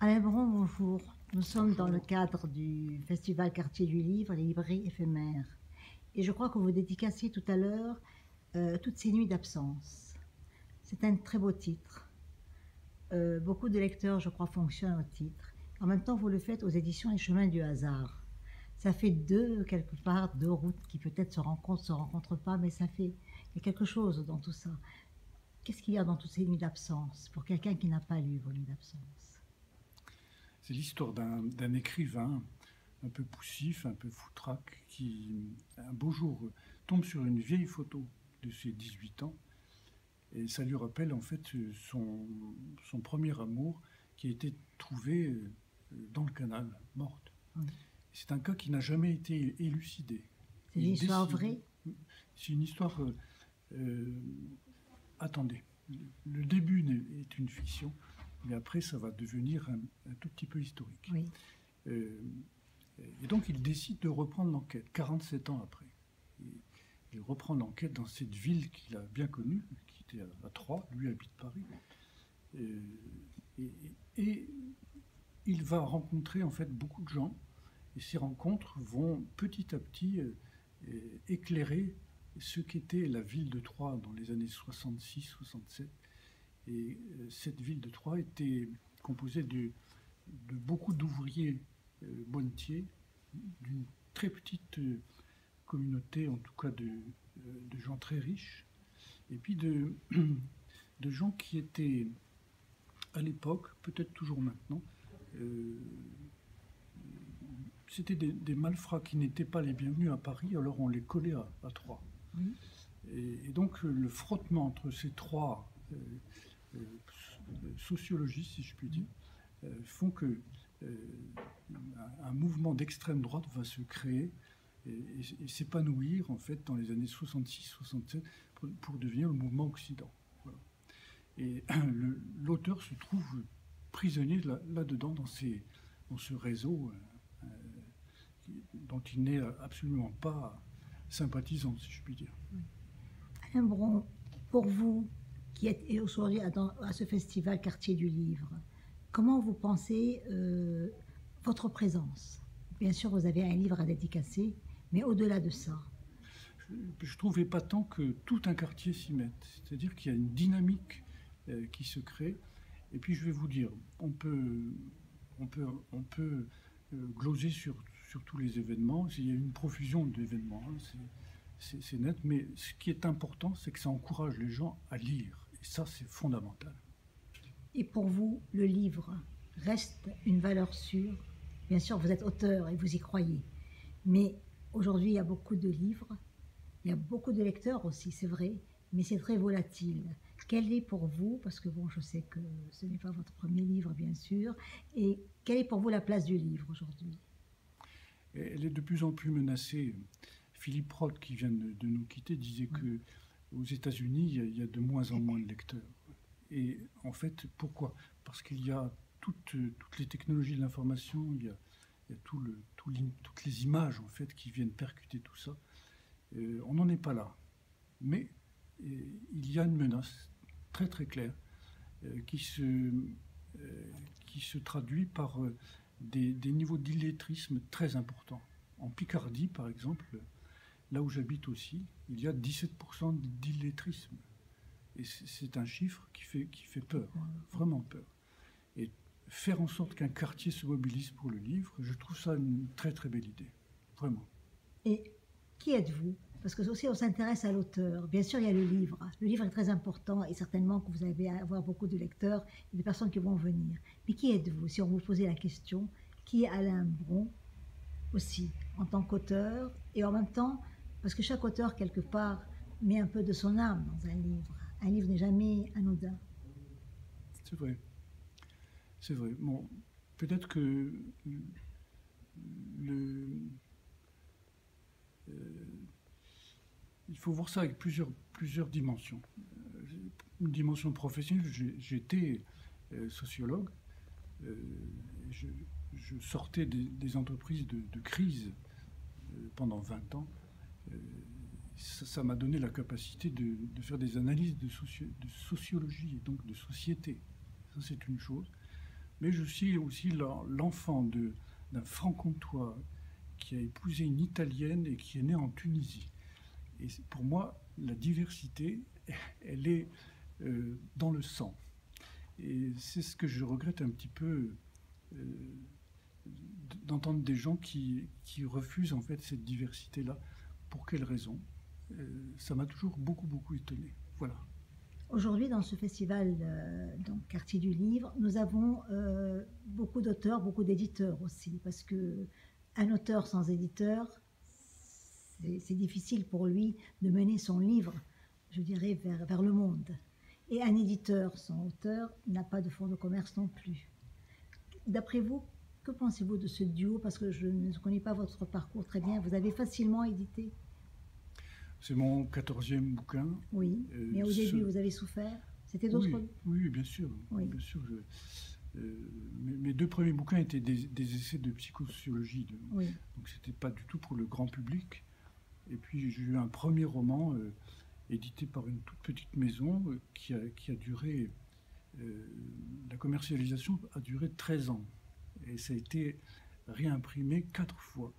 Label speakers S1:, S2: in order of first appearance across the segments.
S1: Alain Bron, bonjour. Nous sommes dans le cadre du Festival Quartier du Livre, les librairies éphémères. Et je crois que vous dédicaciez tout à l'heure Toutes ces nuits d'absence. C'est un très beau titre. Beaucoup de lecteurs, je crois, fonctionnent au titre. En même temps, vous le faites aux éditions Les Chemins du Hasard. Ça fait quelque part, deux routes qui peut-être se rencontrent pas, mais il y a quelque chose dans tout ça. Qu'est-ce qu'il y a dans toutes ces nuits d'absence pour quelqu'un qui n'a pas lu vos nuits d'absence?
S2: C'est l'histoire d'un écrivain un peu poussif, un peu foutraque, qui, un beau jour, tombe sur une vieille photo de ses 18 ans. Et ça lui rappelle en fait son premier amour qui a été trouvé dans le canal, morte.
S1: Oui.
S2: C'est un cas qui n'a jamais été élucidé.
S1: C'est une histoire vraie?
S2: C'est une histoire... attendez, le début est une fiction, mais après ça va devenir un tout petit peu historique.
S1: Oui.
S2: Et donc il décide de reprendre l'enquête, 47 ans après. Il reprend l'enquête dans cette ville qu'il a bien connue, qui était à Troyes, lui habite Paris. Et il va rencontrer en fait beaucoup de gens, et ces rencontres vont petit à petit éclairer ce qu'était la ville de Troyes dans les années 66-67. Et cette ville de Troyes était composée de beaucoup d'ouvriers bonnetiers, d'une très petite communauté, en tout cas de gens très riches, et puis de gens qui étaient, à l'époque, peut-être toujours maintenant, c'était des malfrats qui n'étaient pas les bienvenus à Paris, alors on les collait à Troyes.
S1: Oui.
S2: Et donc le frottement entre ces trois sociologistes, si je puis dire, font que un mouvement d'extrême droite va se créer et s'épanouir en fait dans les années 66-67 pour devenir le mouvement Occident. Voilà. Et l'auteur se trouve prisonnier là-dedans, dans ce réseau dont il n'est absolument pas sympathisant, si je puis dire.
S1: Alain Bron, pour vous, qui êtes aujourd'hui à ce festival Quartier du Livre, comment vous pensez votre présence? Bien sûr, vous avez un livre à dédicacer, mais au-delà de ça.
S2: Je trouvais pas tant que tout un quartier s'y mette. C'est-à-dire qu'il y a une dynamique qui se crée. Et puis je vais vous dire, on peut gloser sur tous les événements. Il y a une profusion d'événements, hein, c'est net. Mais ce qui est important, c'est que ça encourage les gens à lire. Et ça, c'est fondamental.
S1: Et pour vous, le livre reste une valeur sûre. Bien sûr, vous êtes auteur et vous y croyez. Mais aujourd'hui, il y a beaucoup de livres. Il y a beaucoup de lecteurs aussi, c'est vrai. Mais c'est très volatile. Quel est pour vous, parce que bon, je sais que ce n'est pas votre premier livre, bien sûr, et quelle est pour vous la place du livre aujourd'hui?
S2: Elle est de plus en plus menacée. Philippe Roth, qui vient de nous quitter, disait que aux États-Unis, il y a de moins en moins de lecteurs. Et en fait, pourquoi? Parce qu'il y a toutes les technologies de l'information, il y a toutes les images en fait qui viennent percuter tout ça. On n'en est pas là. Mais il y a une menace très très claire qui se traduit par des niveaux d'illettrisme très importants. En Picardie, par exemple, là où j'habite aussi, il y a 17% d'illettrisme. Et c'est un chiffre qui fait peur, vraiment peur. Et faire en sorte qu'un quartier se mobilise pour le livre, je trouve ça une très très belle idée, vraiment.
S1: Et qui êtes-vous? Parce que aussi on s'intéresse à l'auteur. Bien sûr, il y a le livre. Le livre est très important et certainement que vous allez avoir beaucoup de lecteurs et de personnes qui vont venir. Mais qui êtes-vous? Si on vous posait la question, qui est Alain Bron aussi en tant qu'auteur et en même temps, parce que chaque auteur quelque part met un peu de son âme dans un livre. Un livre n'est jamais anodin.
S2: C'est vrai. C'est vrai. Bon, peut-être que il faut voir ça avec plusieurs dimensions. Une dimension professionnelle, j'étais sociologue. Je sortais des entreprises de crise pendant 20 ans. Ça m'a donné la capacité de faire des analyses de sociologie et donc de société. Ça, c'est une chose. mais je suis aussi l'enfant d'un franc-comtois qui a épousé une Italienne et qui est né en Tunisie. Et pour moi, la diversité, elle est dans le sang. Et c'est ce que je regrette un petit peu d'entendre des gens qui refusent en fait cette diversité-là. Pour quelles raisons? Ça m'a toujours beaucoup étonné. Voilà.
S1: Aujourd'hui, dans ce festival, donc Quartier du Livre, nous avons beaucoup d'auteurs, beaucoup d'éditeurs aussi, parce que un auteur sans éditeur, c'est difficile pour lui de mener son livre, je dirais, vers le monde. Et un éditeur sans auteur n'a pas de fonds de commerce non plus. D'après vous, que pensez-vous de ce duo? Parce que je ne connais pas votre parcours très bien. Vous avez facilement édité?
S2: C'est mon 14e bouquin.
S1: Oui, mais au début, vous avez souffert. C'était d'autres...
S2: Oui, bien sûr.
S1: Oui.
S2: Bien sûr mes 2 premiers bouquins étaient des essais de psychosociologie.
S1: Oui.
S2: Donc c'était pas du tout pour le grand public. Et puis j'ai eu un premier roman édité par une toute petite maison qui a duré... la commercialisation a duré 13 ans. Et ça a été réimprimé 4 fois,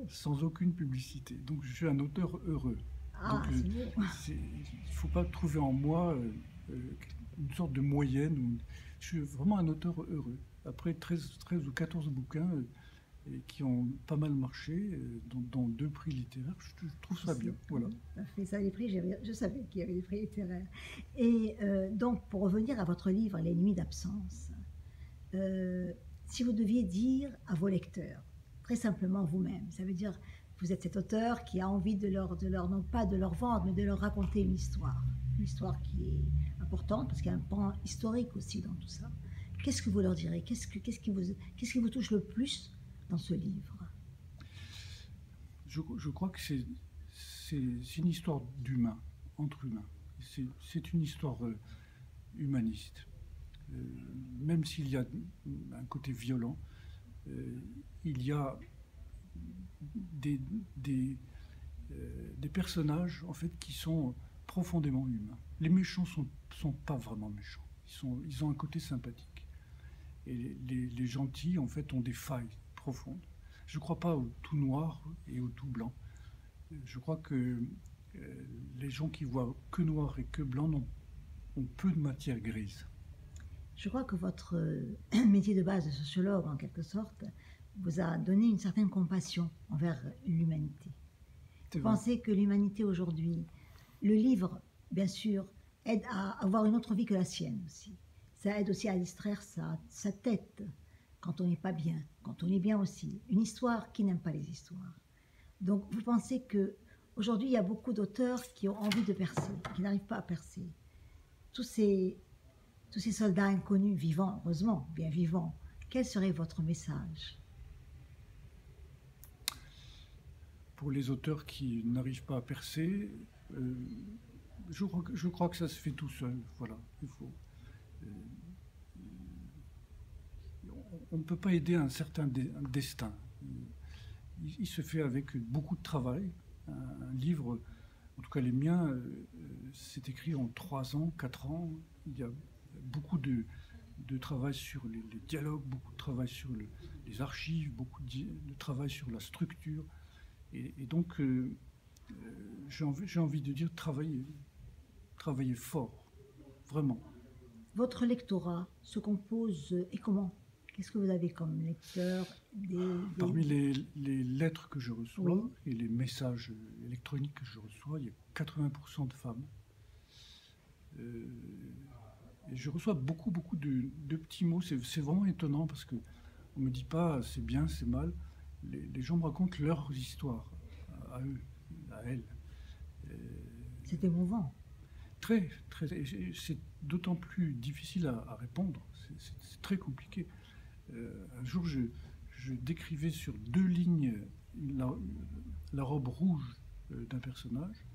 S2: sans aucune publicité. Donc je suis un auteur heureux.
S1: Ah,
S2: donc il ne faut pas trouver en moi une sorte de moyenne. Je suis vraiment un auteur heureux. Après 13 ou 14 bouquins qui ont pas mal marché, dont 2 prix littéraires, je trouve ça bien. Voilà.
S1: Ça, les prix, je savais qu'il y avait des prix littéraires. Et donc, pour revenir à votre livre, Les Nuits d'absence, si vous deviez dire à vos lecteurs, très simplement vous-même, ça veut dire vous êtes cet auteur qui a envie de leur, non pas de leur vendre, mais de leur raconter une histoire qui est importante, parce qu'il y a un pan historique aussi dans tout ça. Qu'est-ce que vous leur direz? Qu'est-ce qui vous touche le plus dans ce livre?
S2: Je crois que c'est une histoire d'humain, entre humains. C'est une histoire humaniste. Même s'il y a un côté violent, il y a des personnages en fait qui sont profondément humains. Les méchants sont pas vraiment méchants. Ils ont un côté sympathique. Et les gentils en fait ont des failles profondes. Je ne crois pas au tout noir et au tout blanc. Je crois que les gens qui voient que noir et que blanc ont peu de matière grise.
S1: Je crois que votre métier de base de sociologue, en quelque sorte, vous a donné une certaine compassion envers l'humanité. Vous pensez que l'humanité aujourd'hui, le livre, bien sûr, aide à avoir une autre vie que la sienne aussi. Ça aide aussi à distraire sa tête quand on n'est pas bien, quand on est bien aussi. Une histoire qui n'aime pas les histoires. Donc vous pensez qu'aujourd'hui, il y a beaucoup d'auteurs qui ont envie de percer, qui n'arrivent pas à percer. Tous ces soldats inconnus, vivants, heureusement, bien vivants, quel serait votre message?
S2: Pour les auteurs qui n'arrivent pas à percer, je crois que ça se fait tout seul. Voilà, on ne peut pas aider un certain destin. Il se fait avec beaucoup de travail. Un livre, en tout cas les miens, c'est écrit en 3 ans, 4 ans. Il y a beaucoup de travail sur les dialogues, beaucoup de travail sur les archives, beaucoup de travail sur la structure. Et donc, j'ai envie de dire travailler fort, vraiment.
S1: Votre lectorat se compose et comment? Qu'est-ce que vous avez comme lecteur?
S2: Parmi les lettres que je reçois,
S1: oui,
S2: et les messages électroniques que je reçois, il y a 80% de femmes. Et je reçois beaucoup de petits mots. C'est vraiment étonnant parce qu'on ne me dit pas c'est bien, c'est mal. Les gens me racontent leurs histoires à eux, à elles.
S1: C'est émouvant.
S2: Très. C'est d'autant plus difficile à répondre. C'est très compliqué. Un jour, je décrivais sur 2 lignes la robe rouge d'un personnage.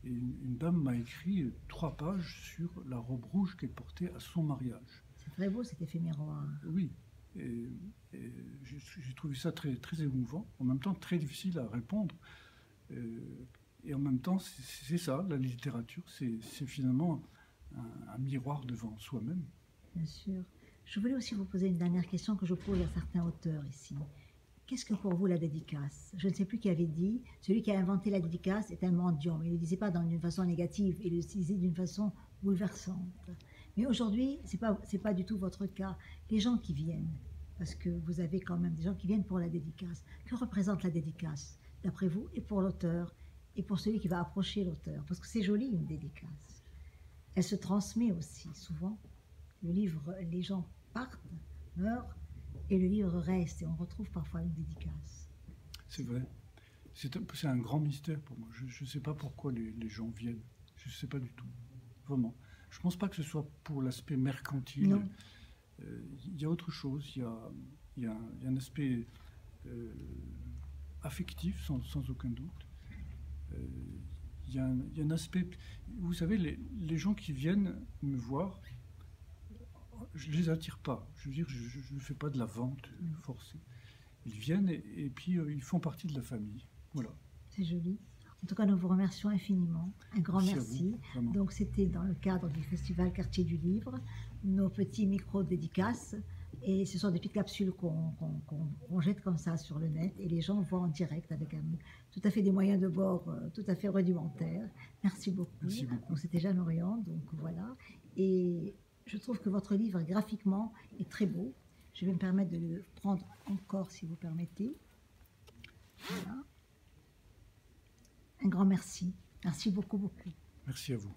S2: Et une dame m'a écrit 3 pages sur la robe rouge qu'elle portait à son mariage.
S1: C'est très beau cet effet miroir.
S2: Oui. Et j'ai trouvé ça très, très émouvant, en même temps très difficile à répondre. Et en même temps, c'est ça, la littérature, c'est finalement un miroir devant soi-même.
S1: Bien sûr. Je voulais aussi vous poser une dernière question que je pose à certains auteurs ici. Qu'est-ce que pour vous la dédicace? Je ne sais plus qui avait dit, celui qui a inventé la dédicace est un mendiant, mais il ne le disait pas d'une façon négative, il le disait d'une façon bouleversante. Mais aujourd'hui, c'est pas du tout votre cas. Les gens qui viennent, parce que vous avez quand même des gens qui viennent pour la dédicace. Que représente la dédicace, d'après vous, et pour l'auteur, et pour celui qui va approcher l'auteur? Parce que c'est joli une dédicace. Elle se transmet aussi souvent. Le livre, les gens partent, meurent, et le livre reste, et on retrouve parfois une dédicace.
S2: C'est vrai. C'est un grand mystère pour moi. Je ne sais pas pourquoi les gens viennent. Je ne sais pas du tout. Vraiment. Je ne pense pas que ce soit pour l'aspect mercantile.
S1: Non.
S2: Il y a autre chose. Il y a un aspect affectif, sans aucun doute. Il y a un aspect... Vous savez, les gens qui viennent me voir, je ne les attire pas. Je veux dire, je ne fais pas de la vente forcée. Ils viennent et puis ils font partie de la famille. Voilà.
S1: C'est joli. En tout cas, nous vous remercions infiniment. Un grand merci.
S2: Vous,
S1: donc, c'était dans le cadre du Festival Quartier du Livre, nos petits micros dédicaces. Et ce sont des petites capsules qu'on jette comme ça sur le net. Et les gens voient en direct avec tout à fait des moyens de bord tout à fait rudimentaires. Merci beaucoup.
S2: Merci beaucoup.
S1: Donc, c'était Jeanne Orient. Donc, voilà. Et je trouve que votre livre, graphiquement, est très beau. Je vais me permettre de le prendre encore, si vous permettez. Voilà. Un grand merci. Merci beaucoup, beaucoup.
S2: Merci à vous.